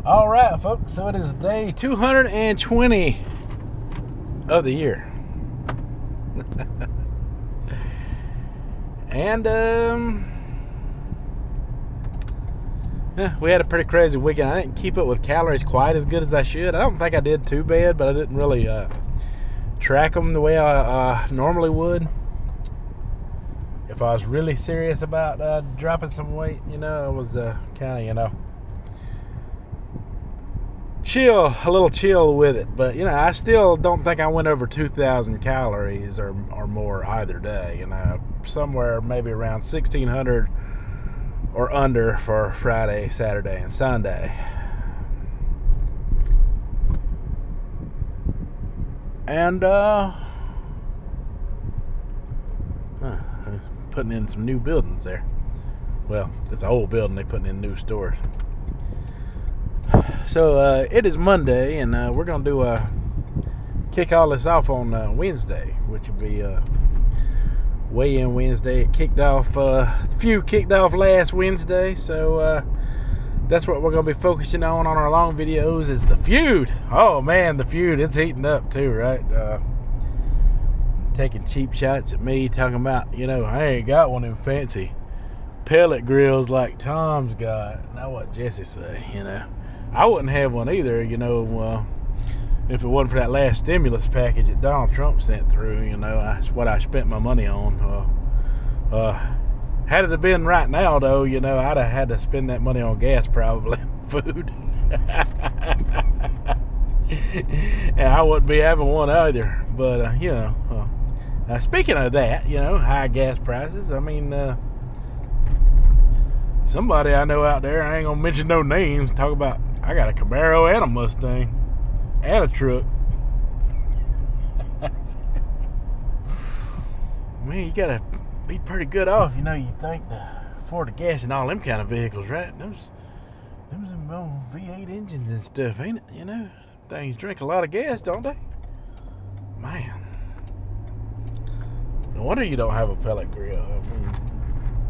All right, folks. So it is day 220 of the year, and yeah, we had a pretty crazy weekend. I didn't keep up with calories quite as good as I should. I don't think I did too bad, but I didn't really track them the way I normally would. If I was really serious about dropping some weight, I was kind of, a little chill with it. But, I still don't think I went over 2,000 calories or more either day. Somewhere maybe around 1,600 or under for Friday, Saturday, and Sunday. And, putting in some new buildings there. Well, it's an old building, they're putting in new stores. So it is Monday, and we're going to kick all this off on Wednesday, which will be weigh-in Wednesday. It kicked off last Wednesday, so that's what we're going to be focusing on our long videos is the feud. Oh man, the feud, it's heating up too, right? Taking cheap shots at me, talking about, I ain't got one of them fancy pellet grills like Tom's got. Now what Jesse say, I wouldn't have one either, if it wasn't for that last stimulus package that Donald Trump sent through. That's what I spent my money on. Had it have been right now, though, I'd have had to spend that money on gas probably, food. And I wouldn't be having one either. But, speaking of that, high gas prices, somebody I know out there, I ain't going to mention no names, talk about, I got a Camaro and a Mustang and a truck. Man, you got to be pretty good off, you think, to afford the gas and all them kind of vehicles, right? Them's V8 engines and stuff, ain't it? Things drink a lot of gas, don't they? Man. No wonder you don't have a pellet grill.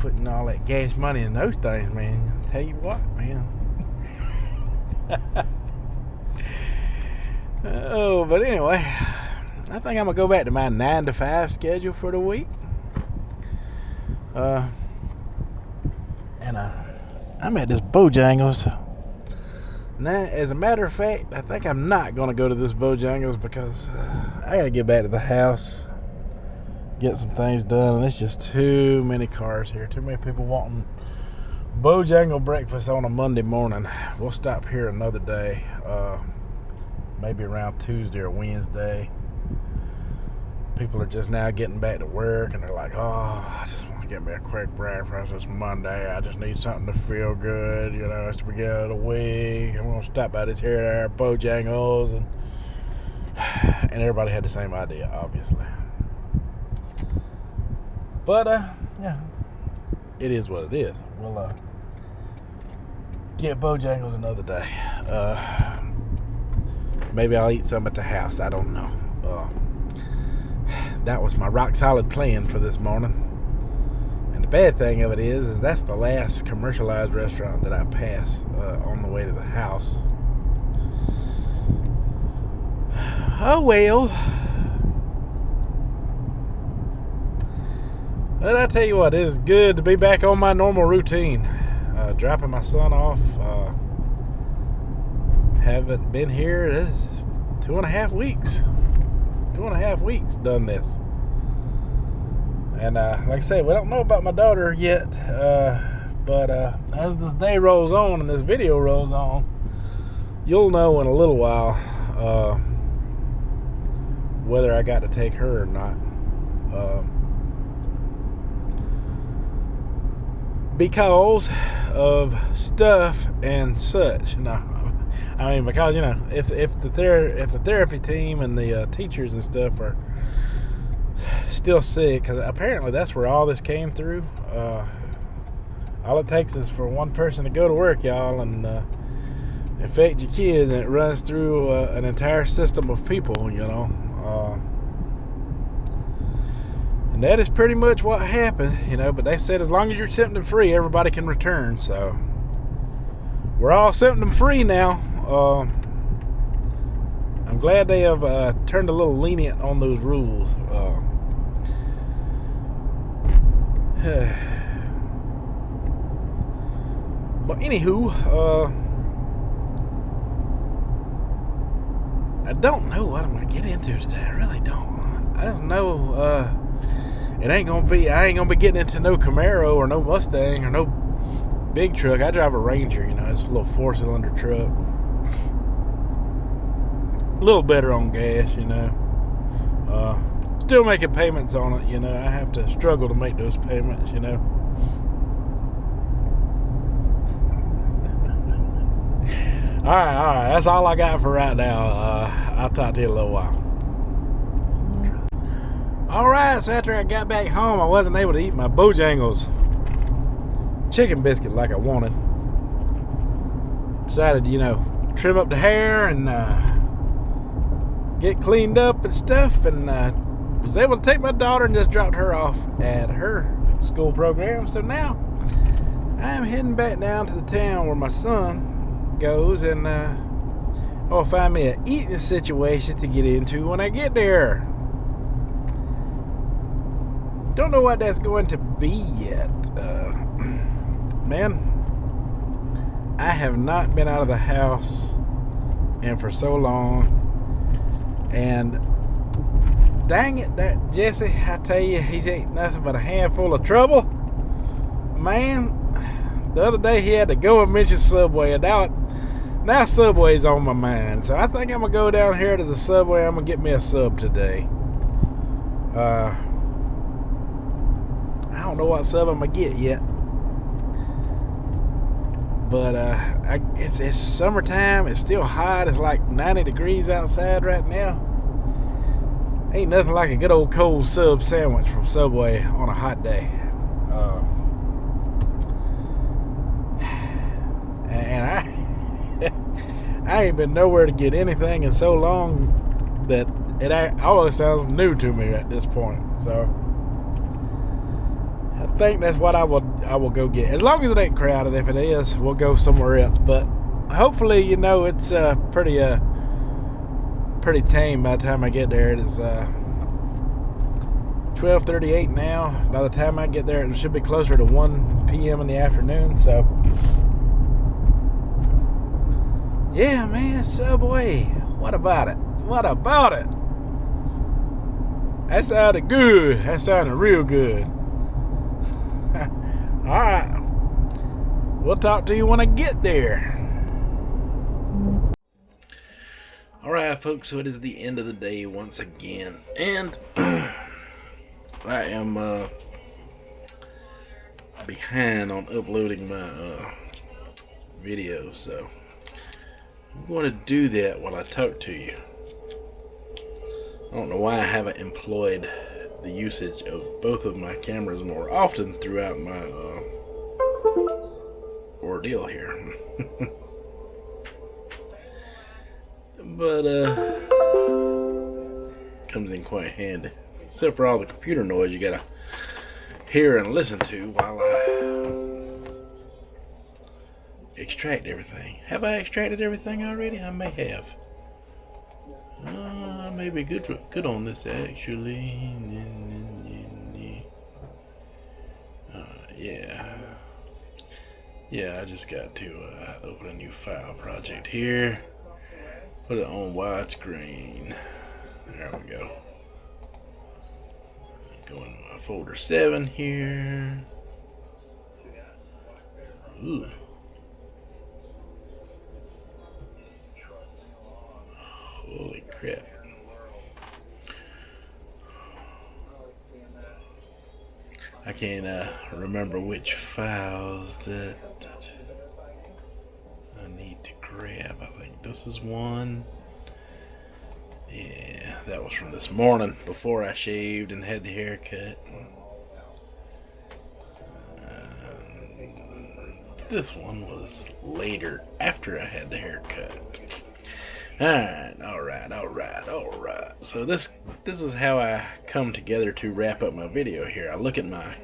Putting all that gas money in those things, man. I'll tell you what, man. But anyway, I think I'm going to go back to my 9 to 5 schedule for the week. And I'm at this Bojangles. Now, as a matter of fact, I think I'm not going to go to this Bojangles because I got to get back to the house, get some things done, and there's just too many cars here, too many people wanting Bojangle breakfast on a Monday morning. We'll stop here another day, maybe around Tuesday or Wednesday. People are just now getting back to work, and they're like, I just want to get me a quick breakfast. It's Monday. I just need something to feel good. It's the beginning of the week. I'm going to stop by this here and there Bojangles, and everybody had the same idea, obviously. But, yeah, it is what it is. We'll get Bojangles another day. Maybe I'll eat some at the house. I don't know. That was my rock solid plan for this morning. And the bad thing of it is that's the last commercialized restaurant that I pass on the way to the house. Oh well. But I tell you what, it is good to be back on my normal routine. Dropping my son off. Haven't been here. It is 2.5 weeks. 2.5 weeks done this. And like I say, we don't know about my daughter yet. But as this day rolls on and this video rolls on, you'll know in a little while whether I got to take her or not. Because of stuff and such. Because if the therapy team and the teachers and stuff are still sick, because apparently that's where all this came through. All it takes is for one person to go to work, y'all, and infect your kids, and it runs through an entire system of people, And that is pretty much what happened, But they said as long as you're symptom free, everybody can return. So we're all symptom free now. I'm glad they have turned a little lenient on those rules. But anywho, I don't know what I'm gonna get into today. I really don't. I don't know. I ain't gonna be getting into no Camaro or no Mustang or no big truck. I drive a Ranger. You know, it's a little 4-cylinder truck. A little better on gas, you know. Still making payments on it, you know. I have to struggle to make those payments, you know. All right. That's all I got for right now. I'll talk to you in a little while. All right, so after I got back home, I wasn't able to eat my Bojangles chicken biscuit like I wanted. Decided, you know, trim up the hair and get cleaned up and stuff, and was able to take my daughter and just dropped her off at her school program. So now I'm heading back down to the town where my son goes, and I'll find me an eating situation to get into when I get there. Don't know what that's going to be yet. Man, I have not been out of the house and for so long. And dang it, that Jesse, I tell you, he ain't nothing but a handful of trouble. Man, the other day he had to go and mention Subway, and now Subway's on my mind. So I think I'm going to go down here to the Subway. I'm going to get me a sub today. I don't know what sub I'm going to get yet. But it's summertime. It's still hot. It's like 90 degrees outside right now. Ain't nothing like a good old cold sub sandwich from Subway on a hot day. And I ain't been nowhere to get anything in so long that it always sounds new to me at this point. So I think that's what I will go get. As long as it ain't crowded. If it is, we'll go somewhere else. But hopefully, you know, it's pretty tame by the time I get there. It is 12:38 now. By the time I get there, it should be closer to 1 p.m. in the afternoon. So yeah, man, Subway. What about it? That sounded good. That sounded real good. Alright, we'll talk to you when I get there. Alright, folks, so it is the end of the day once again, and I am behind on uploading my video, so I'm going to do that while I talk to you. I don't know why I haven't employed the usage of both of my cameras more often throughout my ordeal here. But comes in quite handy, except for all the computer noise you gotta hear and listen to while I extract everything. Have I extracted everything already? I may have. May be good on this actually. Yeah, I just got to open a new file project here. Put it on widescreen. There we go. Go into my folder 7 here. Ooh. Holy crap. I can't remember which files that I need to grab. I think this is one. Yeah, that was from this morning before I shaved and had the haircut. This one was later after I had the haircut. Alright. So this is how I come together to wrap up my video here. I look at my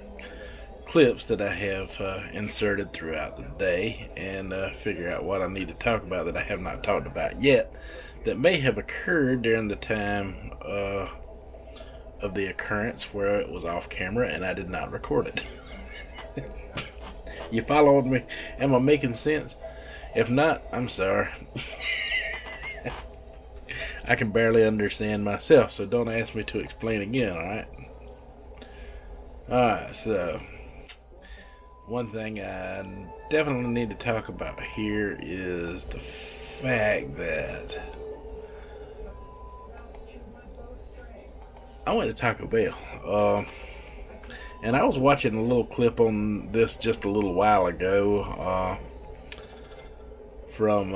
clips that I have inserted throughout the day and figure out what I need to talk about that I have not talked about yet that may have occurred during the time of the occurrence where it was off camera and I did not record it. You followed me? Am I making sense? If not, I'm sorry. I can barely understand myself, so don't ask me to explain again, alright? Alright, so one thing I definitely need to talk about here is the fact that I went to Taco Bell. And I was watching a little clip on this just a little while ago from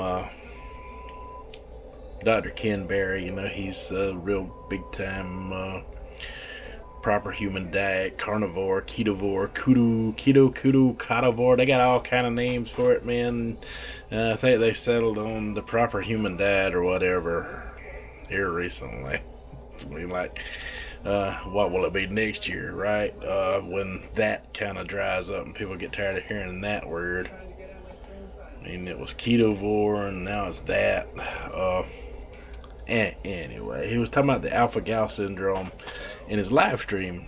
Dr. Ken Berry. You know, he's a real big time proper human diet, carnivore, ketovore, keto, carnivore. They got all kind of names for it, man. I think they settled on the proper human diet or whatever here recently. I mean, like, what will it be next year, right? When that kind of dries up and people get tired of hearing that word. I mean, it was ketovore and now it's that. Anyway, he was talking about the alpha-gal syndrome in his live stream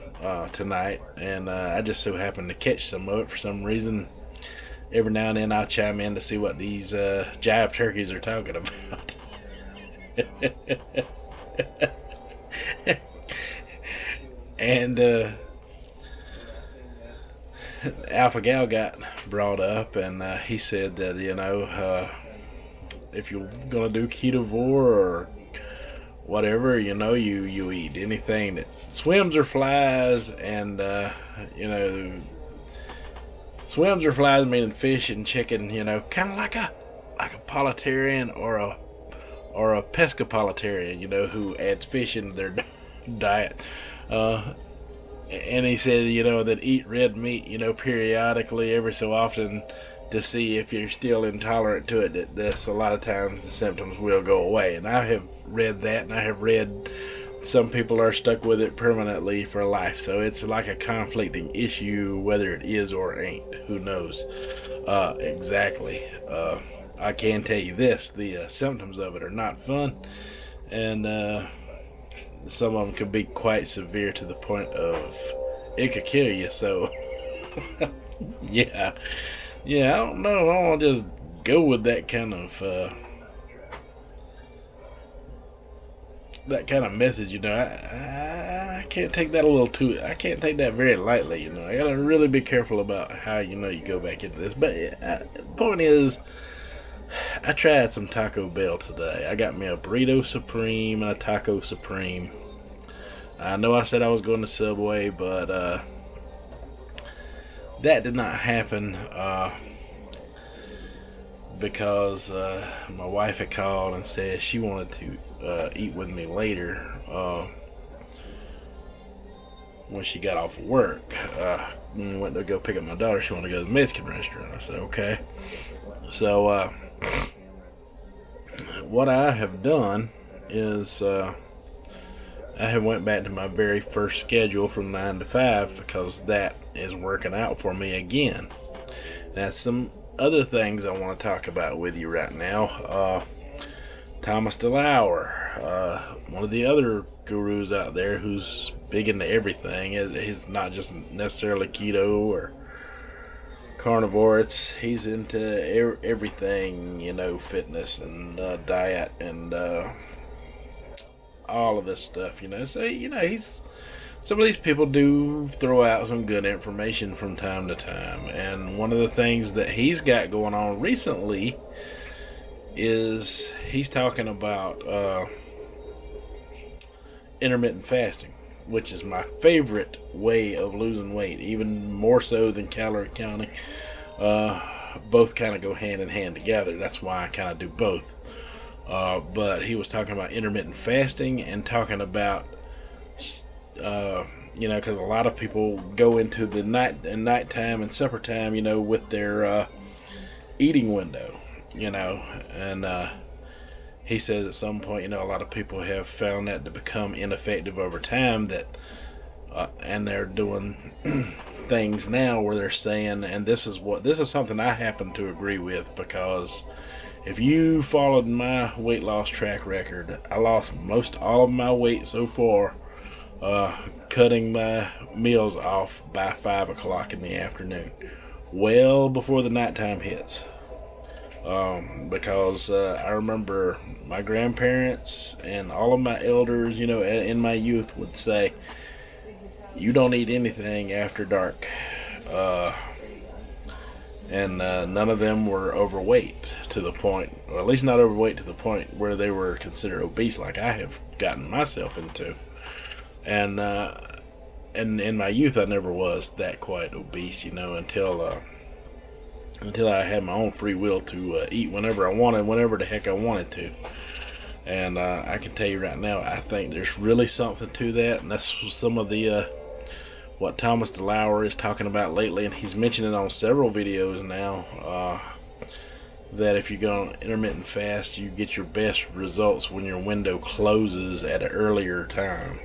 tonight, and I just so happened to catch some of it for some reason. Every now and then I'll chime in to see what these jive turkeys are talking about. And Alpha Gal got brought up, and he said that, you know, if you're gonna do ketovore or whatever, you know, you eat anything that swims or flies, and you know, swims or flies meaning fish and chicken, you know, kind of like a politarian or a pescatarian, you know, who adds fish into their diet. And he said, you know, that eat red meat, you know, periodically every so often to see if you're still intolerant to it, that this a lot of times the symptoms will go away. And I have read that, and I have read some people are stuck with it permanently for life. So it's like a conflicting issue, whether it is or ain't. Who knows exactly. I can tell you this, the symptoms of it are not fun, and some of them could be quite severe to the point of it could kill you. So yeah, I don't know, I want to just go with that kind of message, you know. I can't take that I can't take that very lightly, you know. I gotta really be careful about how, you know, you go back into this. But the point is, I tried some Taco Bell today. I got me a Burrito Supreme and a Taco Supreme. I know I said I was going to Subway, but that did not happen because my wife had called and said she wanted to eat with me later when she got off of work. Went to go pick up my daughter. She wanted to go to the Mexican restaurant. I said, okay. So what I have done is I have went back to my very first schedule from 9 to 5 because that is working out for me again. That's some other things I want to talk about with you right now. Thomas DeLauer, one of the other gurus out there who's big into everything. He's not just necessarily keto or carnivore. He's into everything, you know, fitness and diet and all of this stuff, you know. So, you know, some of these people do throw out some good information from time to time, and one of the things that he's got going on recently is he's talking about intermittent fasting, which is my favorite way of losing weight, even more so than calorie counting. Both kind of go hand in hand together. That's why I kind of do both. But he was talking about intermittent fasting and talking about, you know, because a lot of people go into the nighttime and supper time, you know, with their eating window, you know, and he says at some point, you know, a lot of people have found that to become ineffective over time, that and they're doing things now where they're saying, and this is something I happen to agree with, because if you followed my weight loss track record, I lost most all of my weight so far, cutting my meals off by 5 o'clock in the afternoon, well before the nighttime hits. Because I remember my grandparents and all of my elders, in my youth would say, you don't eat anything after dark. And none of them were overweight to the point, or at least not overweight to the point where they were considered obese like I have gotten myself into. And in my youth, I never was that quite obese, until I had my own free will to eat whenever I wanted, whenever the heck I wanted to. And I can tell you right now, I think there's really something to that, and that's some of the what Thomas DeLauer is talking about lately, and he's mentioned it on several videos now, that if you go on intermittent fast, you get your best results when your window closes at an earlier time.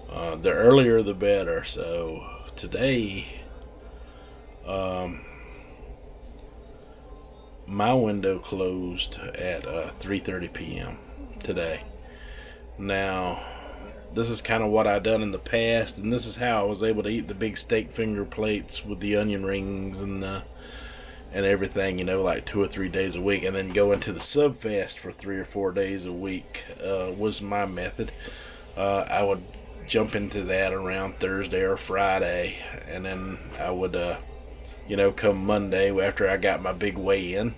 The earlier the better. So today, my window closed at 3:30 p.m. today. Now, this is kind of what I've done in the past, and this is how I was able to eat the big steak finger plates with the onion rings and everything, like 2 or 3 days a week, and then go into the sub fast for 3 or 4 days a week was my method. I would jump into that around Thursday or Friday, and then I would come Monday after I got my big weigh in,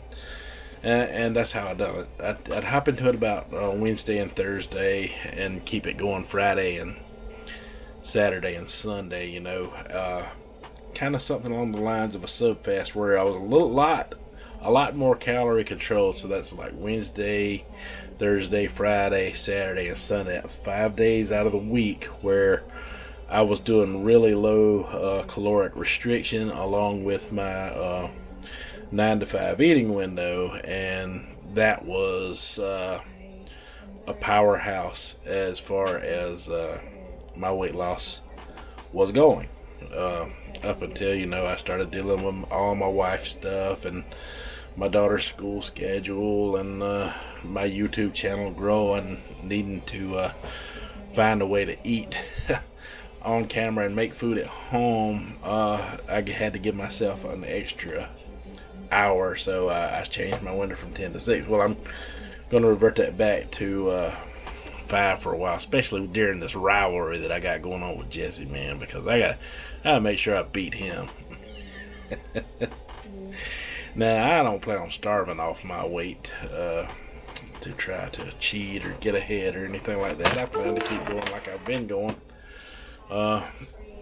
and that's how I done it. I'd hop into it about Wednesday and Thursday and keep it going Friday and Saturday and Sunday, kind of something along the lines of a sub fast where I was a lot more calorie controlled. So that's like Wednesday, Thursday, Friday, Saturday, and Sunday. That was 5 days out of the week where I was doing really low caloric restriction along with my 9 to 5 eating window, and that was a powerhouse as far as my weight loss was going. Up until I started dealing with all my wife's stuff and my daughter's school schedule and my YouTube channel growing, needing to find a way to eat on camera and make food at home. I had to give myself an extra hour, so I changed my window from 10 to 6. Well, I'm going to revert that back to 5 for a while, especially during this rivalry that I got going on with Jesse, man, because I gotta make sure I beat him. Now, I don't plan on starving off my weight to try to cheat or get ahead or anything like that. I plan to keep going like I've been going.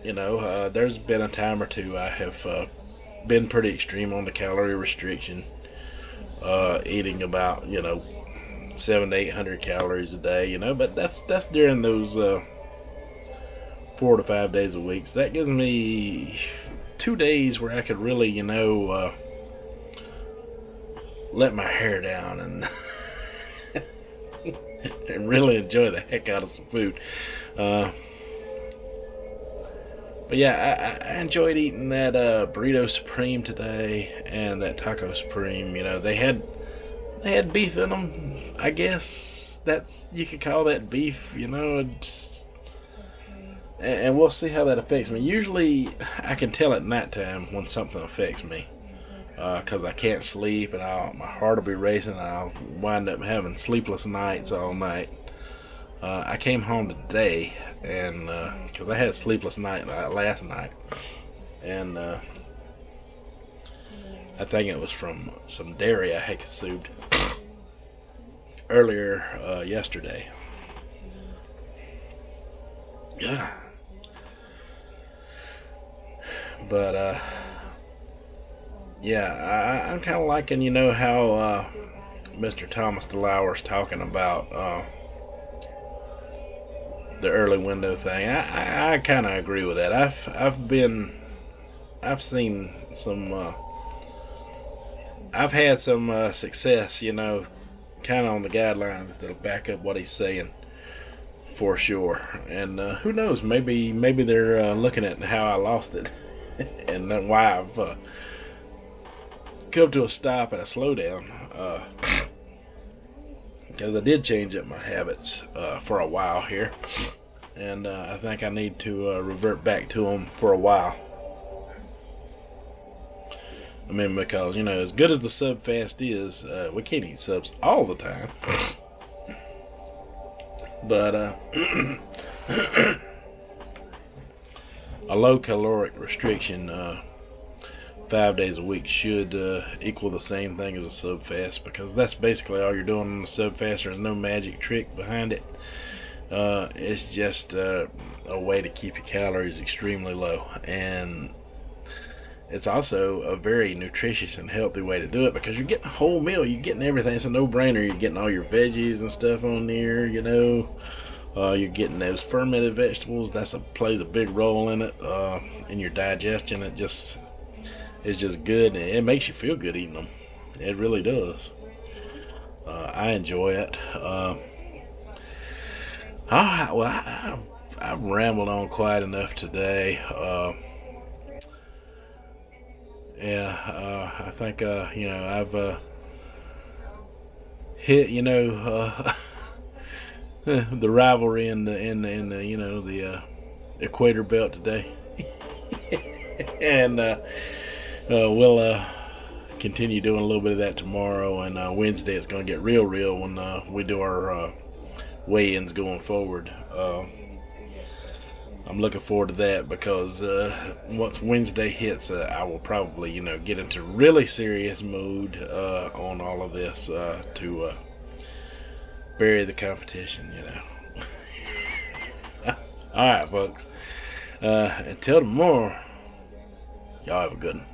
There's been a time or two I have been pretty extreme on the calorie restriction, eating about 700 to 800 calories a day, but that's during those 4 to 5 days a week. So that gives me 2 days where I could really let my hair down and and really enjoy the heck out of some food. But yeah, I enjoyed eating that Burrito Supreme today and that Taco Supreme. They had beef in them. I guess you could call that beef. And we'll see how that affects me. Usually, I can tell at nighttime when something affects me, because I can't sleep and my heart will be racing. And I'll wind up having sleepless nights all night. I came home today, and because I had a sleepless night last night, and I think it was from some dairy I had consumed earlier yesterday. Yeah. But yeah, I'm kind of liking, how Mr. Thomas DeLauer's talking about the early window thing. I kind of agree with that. I've seen some. I've had some success, kind of on the guidelines that'll back up what he's saying, for sure. And who knows? Maybe they're looking at how I lost it. and then why I've come to a stop and a slowdown. Because I did change up my habits for a while here, and I think I need to revert back to them for a while. I mean, because, as good as the sub fast is, we can't eat subs all the time. But a low caloric restriction 5 days a week should equal the same thing as a sub fast, because that's basically all you're doing on the sub fast. There's no magic trick behind it. It's just a way to keep your calories extremely low, and it's also a very nutritious and healthy way to do it, because you're getting a whole meal. You're getting everything. It's a no-brainer. You're getting all your veggies and stuff on there, you're getting those fermented vegetables. Plays a big role in it, in your digestion. It's just good, and it makes you feel good eating them. It really does. I enjoy it. I've rambled on quite enough today. I think I've hit the rivalry in the equator belt today, and we'll continue doing a little bit of that tomorrow, and Wednesday it's going to get real when we do our weigh-ins going forward. I'm looking forward to that, because once Wednesday hits, I will probably, get into really serious mood on all of this to bury the competition, All right, folks. Until tomorrow, y'all have a good one.